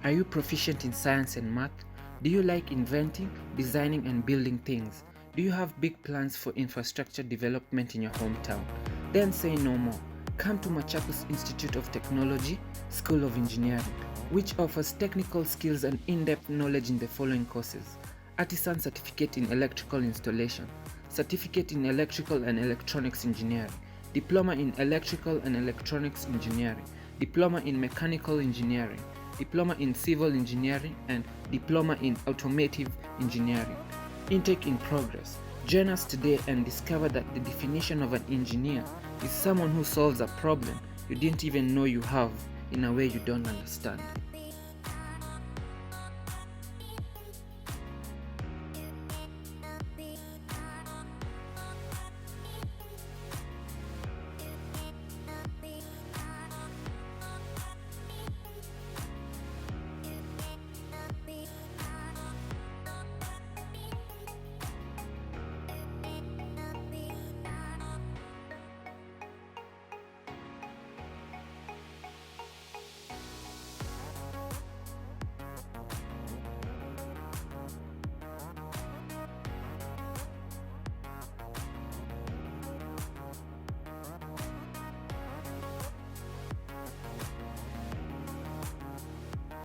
Are you proficient in science and math? Do you like inventing, designing and building things? Do you have big plans for infrastructure development in your hometown? Then say no more. Come to Machakos Institute of Technology, School of Engineering, which offers technical skills and in-depth knowledge in the following courses: Artisan Certificate in Electrical Installation, Certificate in Electrical and Electronics Engineering, Diploma in Electrical and Electronics Engineering, Diploma in Mechanical Engineering, Diploma in Civil Engineering, and Diploma in Automotive Engineering. Intake in progress. Join us today and discover that the definition of an engineer is someone who solves a problem you didn't even know you have in a way you don't understand.